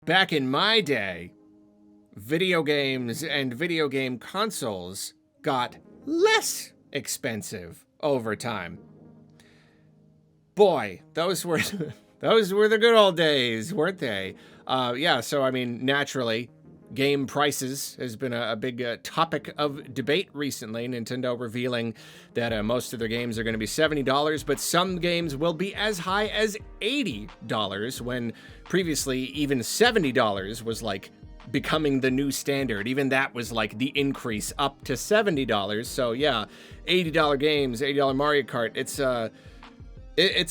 Back in my day, video games and video game consoles got less expensive over time. Boy, those were the good old days, weren't they? So I mean, naturally, game prices has been a big topic of debate recently. Nintendo revealing that most of their games are going to be $70, but some games will be as high as $80, when previously even $70 was like becoming the new standard. Even that was like the increase up to $70. So yeah, $80 games, $80 Mario Kart. It's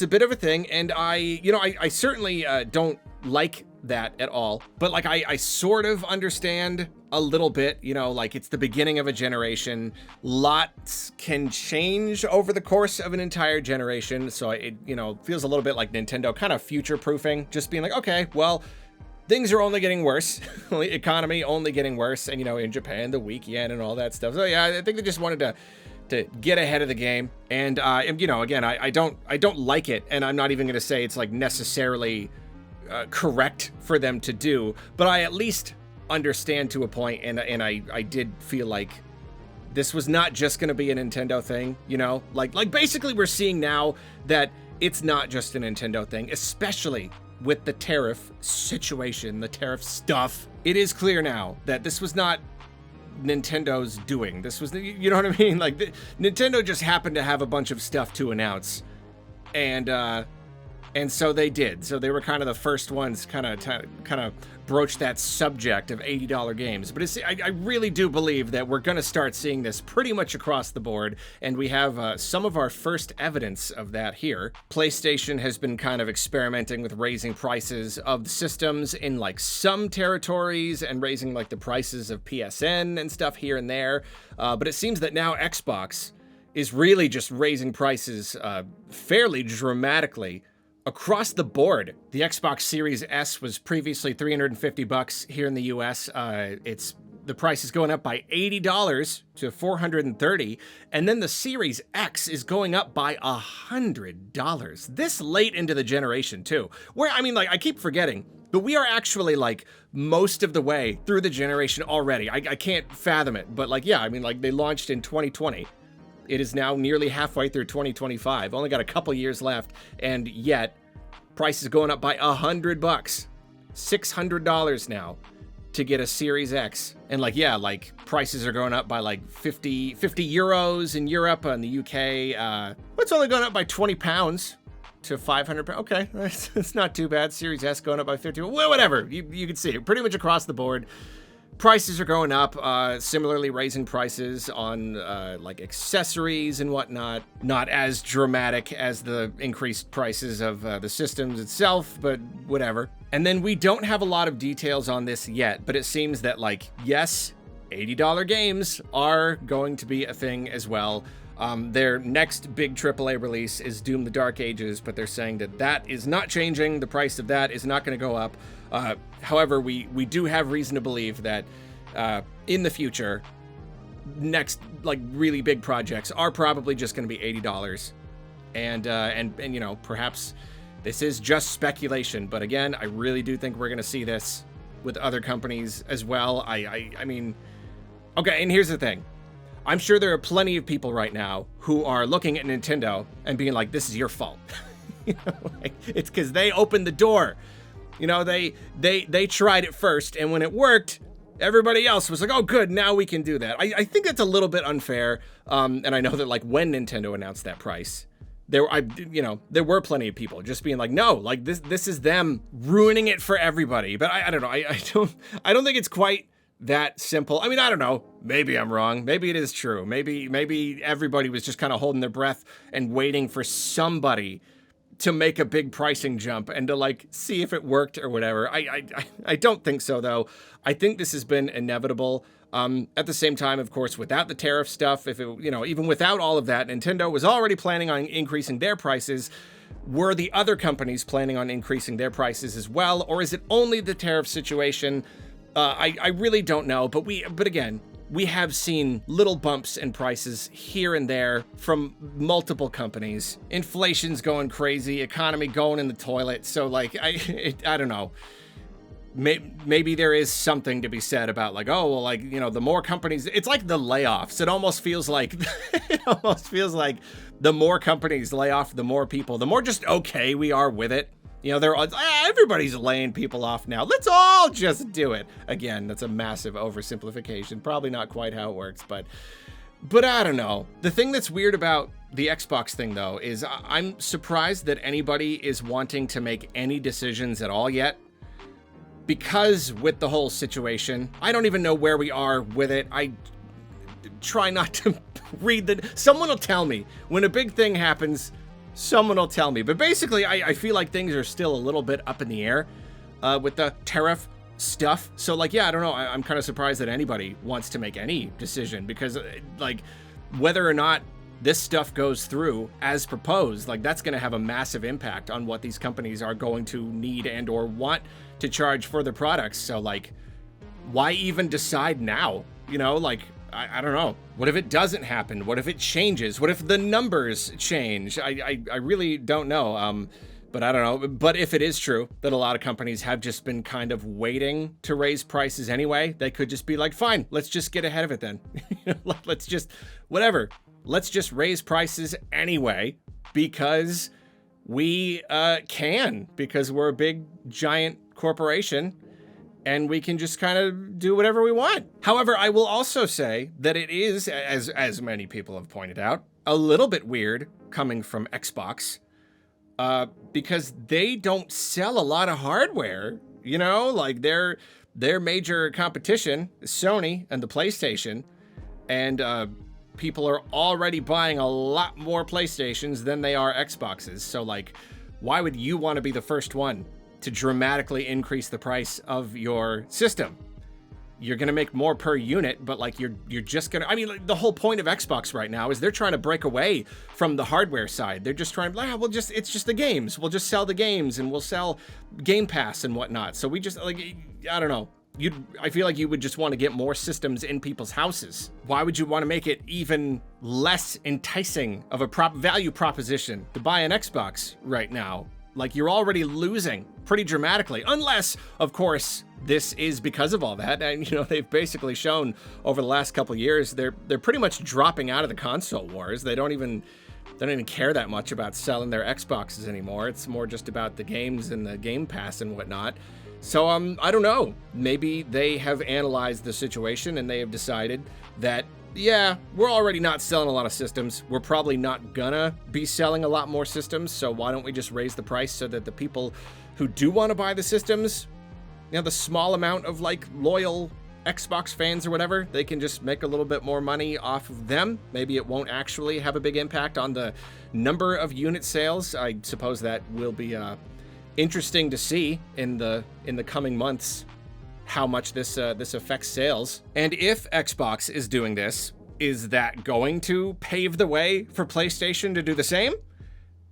a bit of a thing, and I certainly don't like that at all, but like I sort of understand a little bit. Like, it's the beginning of a generation. Lots can change over the course of an entire generation, so it feels a little bit like Nintendo kind of future-proofing, just being like, okay, well, things are only getting worse. Economy only getting worse, and in Japan, the weak yen and all that stuff. So yeah, I think they just wanted to get ahead of the game. And again, I don't like it, and I'm not even going to say it's like necessarily correct for them to do, but I at least understand to a point, and I did feel like this was not just going to be a Nintendo thing. Like basically we're seeing now that it's not just a Nintendo thing, especially with the tariff situation, the tariff stuff. It is clear now that this was not Nintendo's doing. This was, you know what I mean? Like, Nintendo just happened to have a bunch of stuff to announce, and so they did. So they were kind of the first ones kind of broach that subject of $80 games. But I really do believe that we're going to start seeing this pretty much across the board, and we have some of our first evidence of that here. PlayStation has been kind of experimenting with raising prices of the systems in like some territories, and raising like the prices of PSN and stuff here and there. But it seems that now Xbox is really just raising prices fairly dramatically across the board. The Xbox Series S was previously $350 here in the US. The price is going up by $80 to $430, and then the Series X is going up by $100 this late into the generation too. Where, I mean, like, I keep forgetting, but we are actually like most of the way through the generation already. I can't fathom it, but like, yeah, I mean, like, they launched in 2020. It is now nearly halfway through 2025. Only got a couple years left, and yet price is going up by $100, $600 now to get a Series X. And like, yeah, like, prices are going up by like 50 euros in Europe. In the UK, it's only going up by 20 pounds to 500 pounds. Okay, it's not too bad. Series S going up by 50. Well, whatever. You can see it pretty much across the board. Prices are going up, similarly raising prices on like accessories and whatnot. Not as dramatic as the increased prices of the systems itself, but whatever. And then we don't have a lot of details on this yet, but it seems that, like, yes, $80 games are going to be a thing as well. Their next big AAA release is Doom: The Dark Ages, but they're saying that is not changing. The price of that is not going to go up. However, we do have reason to believe that in the future, next like really big projects are probably just going to be $80. And perhaps this is just speculation, but again, I really do think we're going to see this with other companies as well. I mean, okay, and here's the thing. I'm sure there are plenty of people right now who are looking at Nintendo and being like, this is your fault. Like, it's because they opened the door. They tried it first, and when it worked, everybody else was like, oh, good, now we can do that. I think that's a little bit unfair. And I know that, like, when Nintendo announced that price, there were plenty of people just being like, no, like, this is them ruining it for everybody. But I don't know. I don't think it's quite that simple. I mean, I don't know. Maybe I'm wrong. Maybe it is true. Maybe everybody was just kind of holding their breath and waiting for somebody to make a big pricing jump and to like see if it worked or whatever. I don't think so, though. I think this has been inevitable. At the same time, of course, without the tariff stuff, if it, even without all of that, Nintendo was already planning on increasing their prices. Were the other companies planning on increasing their prices as well? Or is it only the tariff situation? I really don't know, but again, we have seen little bumps in prices here and there from multiple companies. Inflation's going crazy, economy going in the toilet. So like, I don't know. maybe there is something to be said about like, oh, well, like, you know, the more companies, it's like the layoffs. It almost feels like, the more companies lay off, the more people, the more just okay we are with it. You know, everybody's laying people off now. Let's all just do it. Again, that's a massive oversimplification. Probably not quite how it works, but I don't know. The thing that's weird about the Xbox thing, though, is I'm surprised that anybody is wanting to make any decisions at all yet. Because with the whole situation, I don't even know where we are with it. I try not to read someone will tell me. When a big thing happens, someone will tell me. But basically, I feel like things are still a little bit up in the air with the tariff stuff. So like, yeah, I don't know. I'm kind of surprised that anybody wants to make any decision because like whether or not this stuff goes through as proposed, like that's going to have a massive impact on what these companies are going to need and or want to charge for their products. So like, why even decide now? You know, like, I don't know. What if it doesn't happen? What if it changes? What if the numbers change? I really don't know. But I don't know. But if it is true that a lot of companies have just been kind of waiting to raise prices anyway, they could just be like, fine, let's just get ahead of it then. Let's just, whatever. Let's just raise prices anyway because we can, because we're a big, giant corporation and we can just kind of do whatever we want. However, I will also say that it is, as many people have pointed out, a little bit weird coming from Xbox because they don't sell a lot of hardware, you know, like their major competition is Sony and the PlayStation, and people are already buying a lot more PlayStations than they are Xboxes. So like, why would you want to be the first one to dramatically increase the price of your system? You're going to make more per unit, but like you're just going to, I mean, like, the whole point of Xbox right now is they're trying to break away from the hardware side. They're just trying to, it's just the games. We'll just sell the games and we'll sell Game Pass and whatnot. So we just like, I don't know. I feel like you would just want to get more systems in people's houses. Why would you want to make it even less enticing of a value proposition to buy an Xbox right now? Like, you're already losing pretty dramatically, unless, of course, this is because of all that. And, you know, they've basically shown over the last couple of years, they're pretty much dropping out of the console wars. They don't even care that much about selling their Xboxes anymore. It's more just about the games and the Game Pass and whatnot. So, I don't know. Maybe they have analyzed the situation and they have decided that, yeah, we're already not selling a lot of systems. We're probably not gonna be selling a lot more systems. So why don't we just raise the price so that the people who do want to buy the systems, you know, the small amount of like loyal Xbox fans or whatever, they can just make a little bit more money off of them. Maybe it won't actually have a big impact on the number of unit sales. I suppose that will be interesting to see in the coming months how much this affects sales. And if Xbox is doing this, is that going to pave the way for PlayStation to do the same?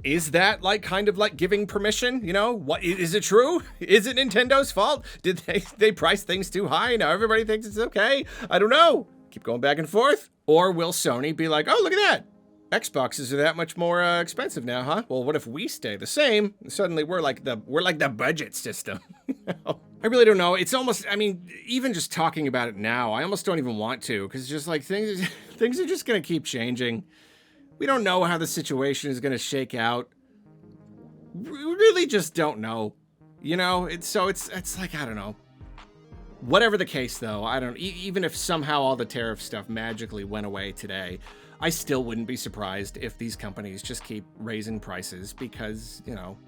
Is that like kind of like giving permission? You know, what is it true? Is it Nintendo's fault? Did they price things too high? Now everybody thinks it's okay. I don't know. Keep going back and forth. Or will Sony be like, oh, look at that. Xboxes are that much more expensive now, huh? Well, what if we stay the same? Suddenly we're like the budget system. I really don't know. It's almost, I mean, even just talking about it now, I almost don't even want to, because it's just like things are just going to keep changing. We don't know how the situation is going to shake out. We really just don't know. You know, it's like, I don't know. Whatever the case, though, I don't, even if somehow all the tariff stuff magically went away today, I still wouldn't be surprised if these companies just keep raising prices because, you know,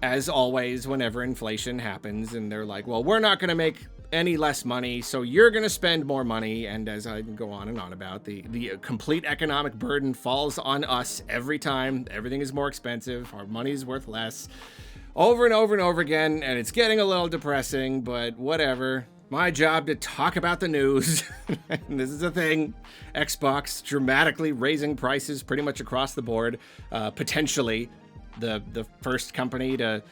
as always, whenever inflation happens and they're like, well, we're not going to make any less money, so you're going to spend more money. And as I go on and on about, the complete economic burden falls on us every time. Everything is more expensive. Our money is worth less. Over and over and over again. And it's getting a little depressing, but whatever. My job to talk about the news. And this is a thing. Xbox dramatically raising prices pretty much across the board. Potentially the first company to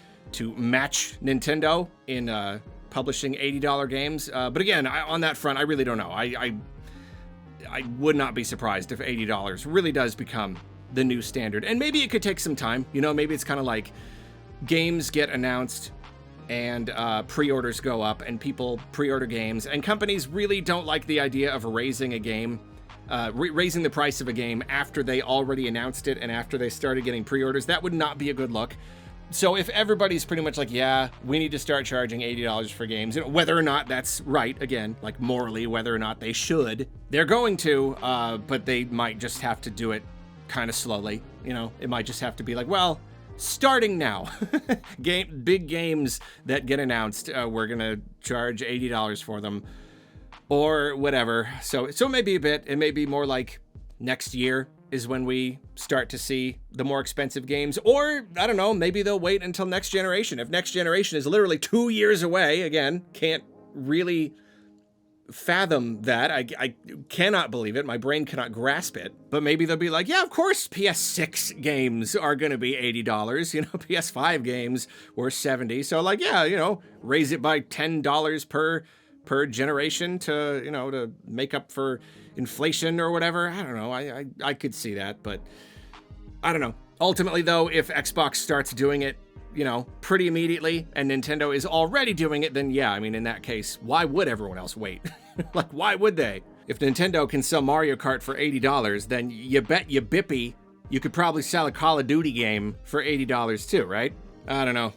match Nintendo in publishing $80 games. But again, on that front, I really don't know. I would not be surprised if $80 really does become the new standard. And maybe it could take some time. You know, maybe it's kind of like games get announced and pre-orders go up and people pre-order games, and companies really don't like the idea of raising a game, raising the price of a game after they already announced it and after they started getting pre-orders. That would not be a good look. So if everybody's pretty much like, yeah, we need to start charging $80 for games, whether or not that's right, again, like morally, whether or not they should, they're going to, but they might just have to do it kind of slowly. It might just have to be like, well, starting now, big games that get announced, we're gonna charge $80 for them, or whatever. So it may be a bit. It may be more like next year is when we start to see the more expensive games, or I don't know, maybe they'll wait until next generation. If next generation is literally 2 years away, again, can't really fathom that. I cannot believe it. My brain cannot grasp it. But maybe they'll be like, yeah, of course PS6 games are going to be $80. PS5 games were $70. So like, yeah, raise it by $10 per generation to, to make up for inflation or whatever. I don't know. I could see that, but I don't know. Ultimately though, if Xbox starts doing it, pretty immediately, and Nintendo is already doing it, then yeah, I mean, in that case, why would everyone else wait? Like, why would they? If Nintendo can sell Mario Kart for $80, then you bet you bippy you could probably sell a Call of Duty game for $80 too, right? I don't know.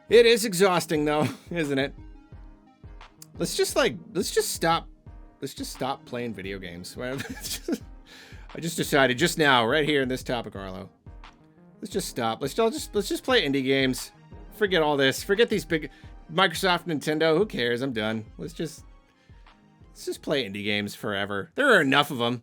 It is exhausting though, isn't it? Let's just stop playing video games. I just decided just now, right here in this topic, Arlo. Let's just stop. Let's just play indie games. Forget all this. Forget these big Microsoft, Nintendo. Who cares? I'm done. Let's just play indie games forever. There are enough of them.